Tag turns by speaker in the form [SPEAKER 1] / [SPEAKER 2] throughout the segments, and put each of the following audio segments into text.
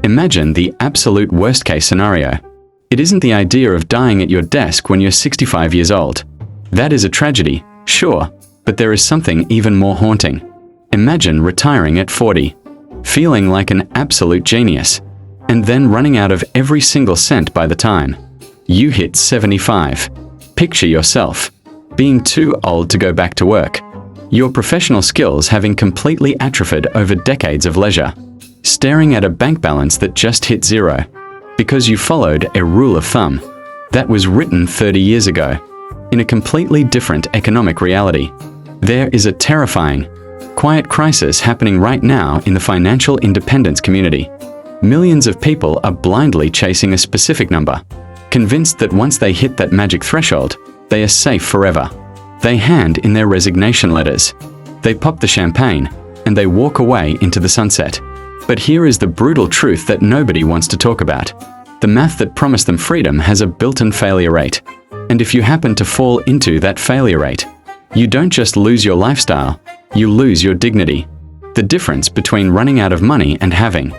[SPEAKER 1] Imagine the absolute worst-case scenario. It isn't the idea of dying at your desk when you're 65 years old. That is a tragedy, sure, but there is something even more haunting. Imagine retiring at 40, feeling like an absolute genius, and then running out of every single cent by the time you hit 75. Picture yourself being too old to go back to work, your professional skills having completely atrophied over decades of leisure, staring at a bank balance that just hit zero, because you followed a rule of thumb that was written 30 years ago. In a completely different economic reality, there is a terrifying, quiet crisis happening right now in the financial independence community. Millions of people are blindly chasing a specific number, convinced that once they hit that magic threshold, they are safe forever. They hand in their resignation letters, they pop the champagne, and they walk away into the sunset. But here is the brutal truth that nobody wants to talk about. The math that promised them freedom has a built-in failure rate. And if you happen to fall into that failure rate, you don't just lose your lifestyle, you lose your dignity. The difference between running out of money and having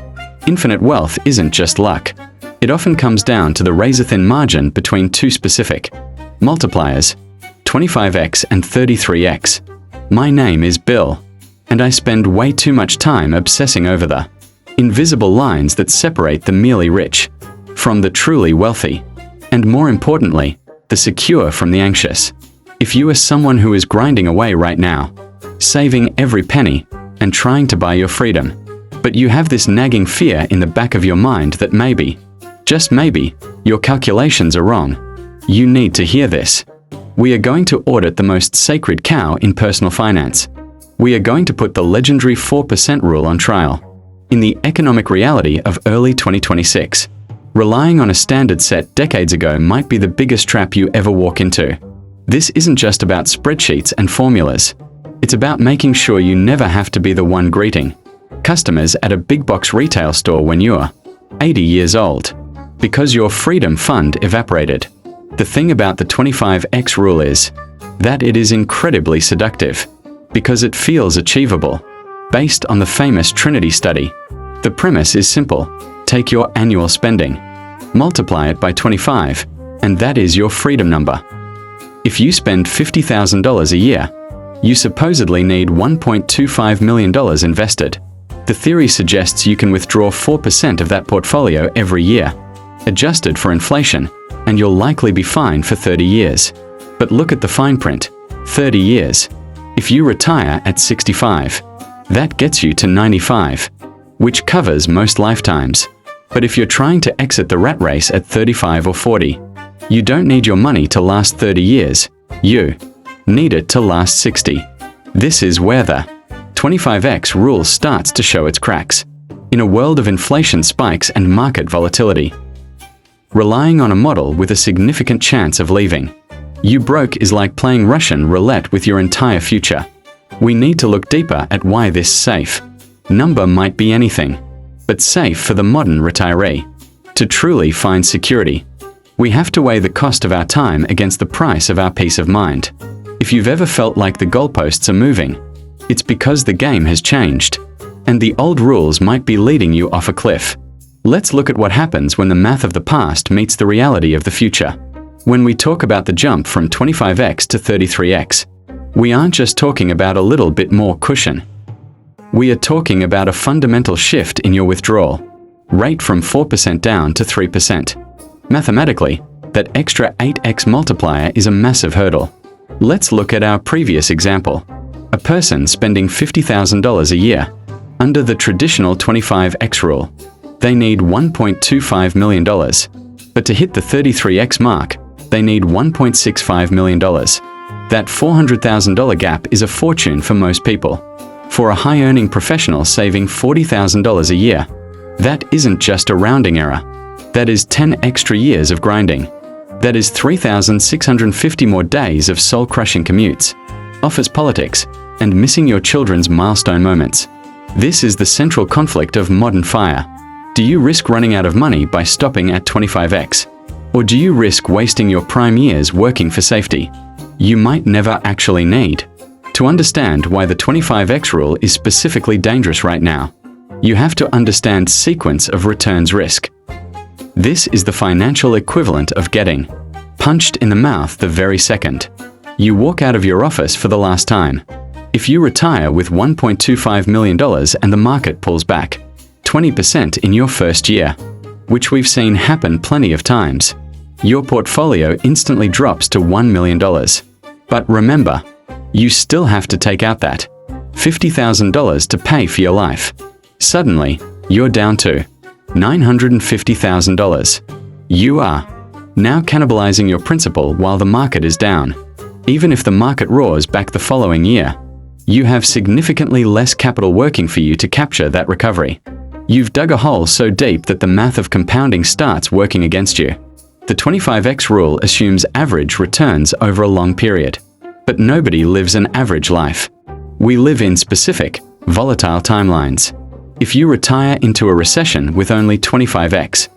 [SPEAKER 1] infinite wealth isn't just luck. It often comes down to the razor-thin margin between two specific multipliers, 25x and 33x. My name is Bill, and I spend way too much time obsessing over the invisible lines that separate the merely rich from the truly wealthy, and more importantly, the secure from the anxious. If you are someone who is grinding away right now, saving every penny and trying to buy your freedom, but you have this nagging fear in the back of your mind that maybe, just maybe, your calculations are wrong, you need to hear this. We are going to audit the most sacred cow in personal finance. We are going to put the legendary 4% rule on trial. In the economic reality of early 2026, relying on a standard set decades ago might be the biggest trap you ever walk into. This isn't just about spreadsheets and formulas. It's about making sure you never have to be the one greeting customers at a big box retail store when you're 80 years old, because your freedom fund evaporated. The thing about the 25x rule is that it is incredibly seductive, because it feels achievable. Based on the famous Trinity study, the premise is simple. Take your annual spending, multiply it by 25, and that is your freedom number. If you spend $50,000 a year, you supposedly need $1.25 million invested. The theory suggests you can withdraw 4% of that portfolio every year, adjusted for inflation, and you'll likely be fine for 30 years. But look at the fine print, 30 years. If you retire at 65, that gets you to 95, which covers most lifetimes. But if you're trying to exit the rat race at 35 or 40, you don't need your money to last 30 years, you need it to last 60. This is where the 25x rule starts to show its cracks. In a world of inflation spikes and market volatility, relying on a model with a significant chance of leaving you broke is like playing Russian roulette with your entire future. We need to look deeper at why this safe number might be anything but safe for the modern retiree. To truly find security, we have to weigh the cost of our time against the price of our peace of mind. If you've ever felt like the goalposts are moving, it's because the game has changed, and the old rules might be leading you off a cliff. Let's look at what happens when the math of the past meets the reality of the future. When we talk about the jump from 25x to 33x, we aren't just talking about a little bit more cushion. We are talking about a fundamental shift in your withdrawal rate from 4% down to 3%. Mathematically, that extra 8x multiplier is a massive hurdle. Let's look at our previous example. A person spending $50,000 a year under the traditional 25x rule. They need $1.25 million. But to hit the 33x mark, they need $1.65 million. That $400,000 gap is a fortune for most people. For a high-earning professional saving $40,000 a year, that isn't just a rounding error. That is 10 extra years of grinding. That is 3,650 more days of soul-crushing commutes, office politics, and missing your children's milestone moments. This is the central conflict of modern FIRE. Do you risk running out of money by stopping at 25x? Or do you risk wasting your prime years working for safety you might never actually need? To understand why the 25x rule is specifically dangerous right now, You have to understand sequence of returns risk. This is the financial equivalent of getting punched in the mouth the very second you walk out of your office for the last time. If you retire with $1.25 million and the market pulls back 20% in your first year, which we've seen happen plenty of times, your portfolio instantly drops to $1 million. But remember, you still have to take out that $50,000 to pay for your life. Suddenly, you're down to $950,000. You are now cannibalizing your principal while the market is down. Even if the market roars back the following year, you have significantly less capital working for you to capture that recovery. You've dug a hole so deep that the math of compounding starts working against you. The 25x rule assumes average returns over a long period. But nobody lives an average life. We live in specific, volatile timelines. If you retire into a recession with only 25x,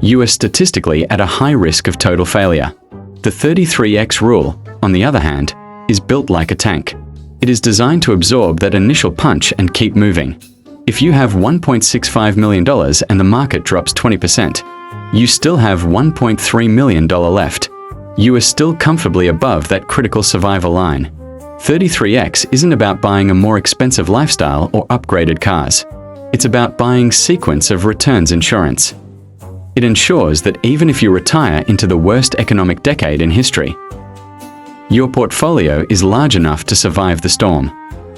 [SPEAKER 1] you are statistically at a high risk of total failure. The 33x rule, on the other hand, is built like a tank. It is designed to absorb that initial punch and keep moving. If you have $1.65 million and the market drops 20%, you still have $1.3 million left. You are still comfortably above that critical survival line. 33x isn't about buying a more expensive lifestyle or upgraded cars. It's about buying sequence of returns insurance. It ensures that even if you retire into the worst economic decade in history, your portfolio is large enough to survive the storm,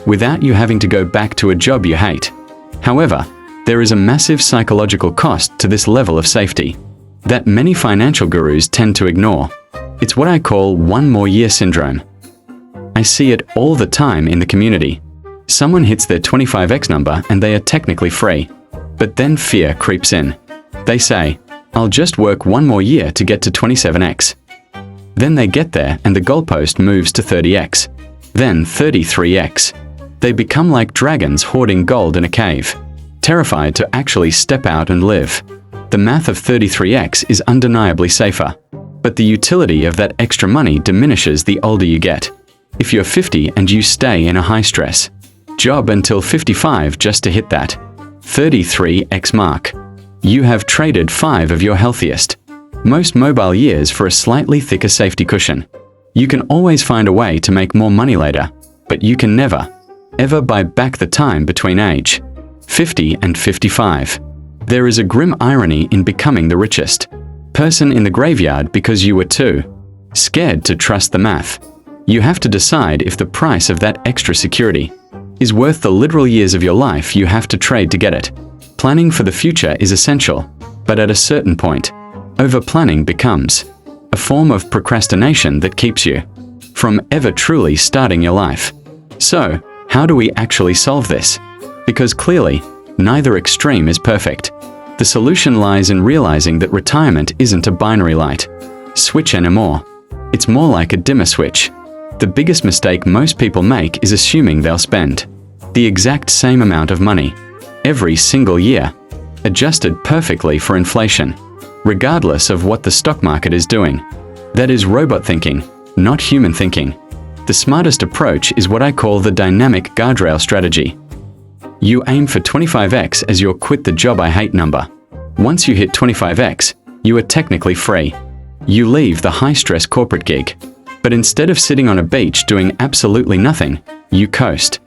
[SPEAKER 1] without you having to go back to a job you hate. However, there is a massive psychological cost to this level of safety that many financial gurus tend to ignore. It's what I call one more year syndrome. I see it all the time in the community. Someone hits their 25x number and they are technically free. But then fear creeps in. They say, I'll just work one more year to get to 27x. Then they get there and the goalpost moves to 30x. Then 33x. They become like dragons hoarding gold in a cave, terrified to actually step out and live. The math of 33x is undeniably safer. But the utility of that extra money diminishes the older you get. If you're 50 and you stay in a high-stress job until 55 just to hit that 33x mark, you have traded 5 of your healthiest, most mobile years for a slightly thicker safety cushion. You can always find a way to make more money later, but you can never, ever buy back the time between age 50 and 55. There is a grim irony in becoming the richest person in the graveyard because you were too scared to trust the math. You have to decide if the price of that extra security is worth the literal years of your life you have to trade to get it. Planning for the future is essential, but at a certain point, over-planning becomes a form of procrastination that keeps you from ever truly starting your life. So, how do we actually solve this? Because clearly, neither extreme is perfect. The solution lies in realizing that retirement isn't a binary light switch anymore. It's more like a dimmer switch. The biggest mistake most people make is assuming they'll spend the exact same amount of money every single year, adjusted perfectly for inflation, regardless of what the stock market is doing. That is robot thinking, not human thinking. The smartest approach is what I call the Dynamic Guardrail Strategy. You aim for 25x as your quit the job I hate number. Once you hit 25x, you are technically free. You leave the high-stress corporate gig. But instead of sitting on a beach doing absolutely nothing, you coast.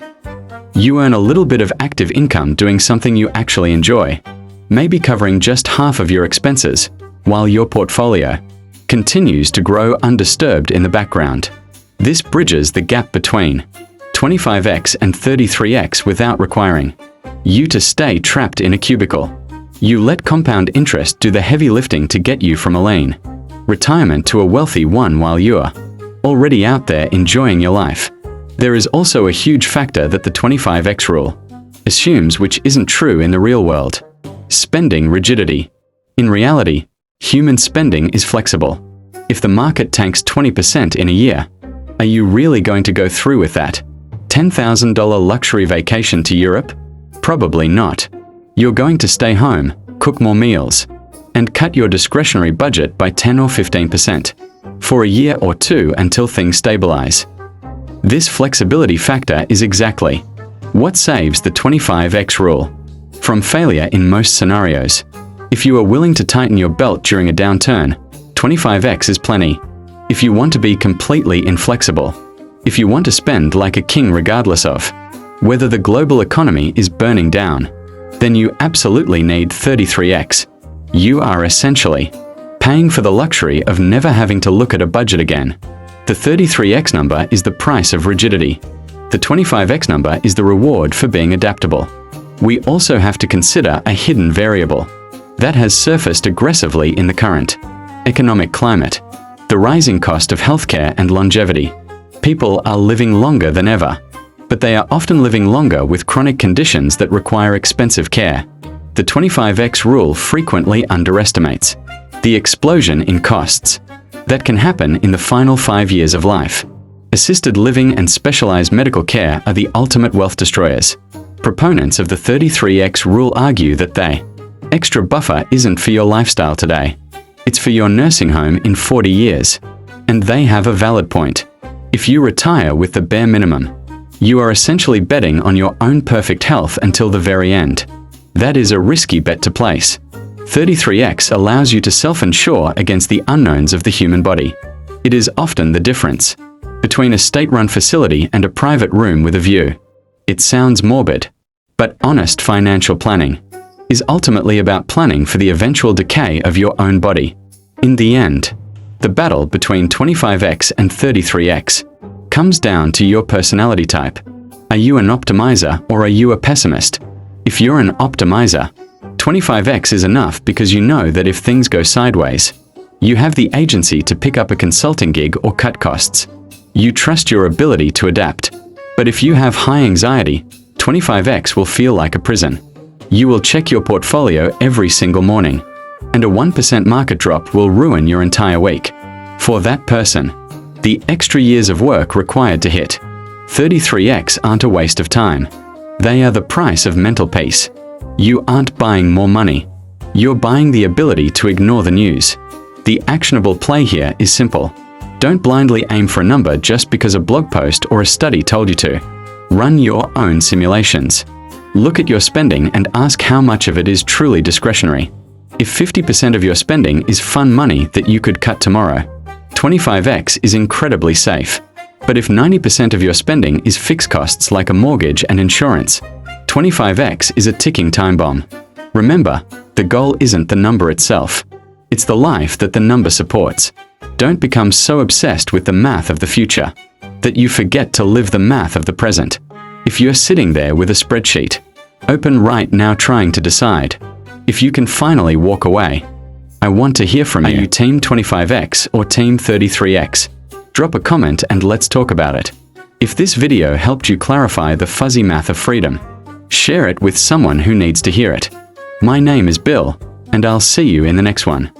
[SPEAKER 1] You earn a little bit of active income doing something you actually enjoy, maybe covering just half of your expenses, while your portfolio continues to grow undisturbed in the background. This bridges the gap between 25x and 33x without requiring you to stay trapped in a cubicle. You let compound interest do the heavy lifting to get you from a lean retirement to a wealthy one while you're already out there enjoying your life. There is also a huge factor that the 25x rule assumes, which isn't true in the real world: spending rigidity. In reality, human spending is flexible. If the market tanks 20% in a year, are you really going to go through with that $10,000 luxury vacation to Europe? Probably not. You're going to stay home, cook more meals, and cut your discretionary budget by 10 or 15% for a year or two until things stabilize. This flexibility factor is exactly what saves the 25x rule from failure in most scenarios. If you are willing to tighten your belt during a downturn, 25x is plenty. If you want to be completely inflexible, if you want to spend like a king regardless of whether the global economy is burning down, then you absolutely need 33x. You are essentially paying for the luxury of never having to look at a budget again. The 33x number is the price of rigidity. The 25x number is the reward for being adaptable. We also have to consider a hidden variable that has surfaced aggressively in the current economic climate: the rising cost of healthcare and longevity. People are living longer than ever, but they are often living longer with chronic conditions that require expensive care. The 25x rule frequently underestimates the explosion in costs that can happen in the final 5 years of life. Assisted living and specialized medical care are the ultimate wealth destroyers. Proponents of the 33x rule argue that the extra buffer isn't for your lifestyle today. It's for your nursing home in 40 years. And they have a valid point. If you retire with the bare minimum, you are essentially betting on your own perfect health until the very end. That is a risky bet to place. 33x allows you to self-insure against the unknowns of the human body. It is often the difference between a state-run facility and a private room with a view. It sounds morbid, but honest financial planning is ultimately about planning for the eventual decay of your own body. In the end, the battle between 25x and 33x comes down to your personality type. Are you an optimizer or are you a pessimist? If you're an optimizer, 25x is enough because you know that if things go sideways, you have the agency to pick up a consulting gig or cut costs. You trust your ability to adapt. But if you have high anxiety, 25x will feel like a prison. You will check your portfolio every single morning, and a 1% market drop will ruin your entire week. For that person, the extra years of work required to hit 33x aren't a waste of time. They are the price of mental peace. You aren't buying more money. You're buying the ability to ignore the news. The actionable play here is simple. Don't blindly aim for a number just because a blog post or a study told you to. Run your own simulations. Look at your spending and ask how much of it is truly discretionary. If 50% of your spending is fun money that you could cut tomorrow, 25x is incredibly safe. But if 90% of your spending is fixed costs like a mortgage and insurance, 25x is a ticking time bomb. Remember, the goal isn't the number itself. It's the life that the number supports. Don't become so obsessed with the math of the future that you forget to live the math of the present. If you're sitting there with a spreadsheet open right now trying to decide if you can finally walk away, I want to hear from you. Are you team 25x or team 33x? Drop a comment and let's talk about it. If this video helped you clarify the fuzzy math of freedom, share it with someone who needs to hear it. My name is Bill, and I'll see you in the next one.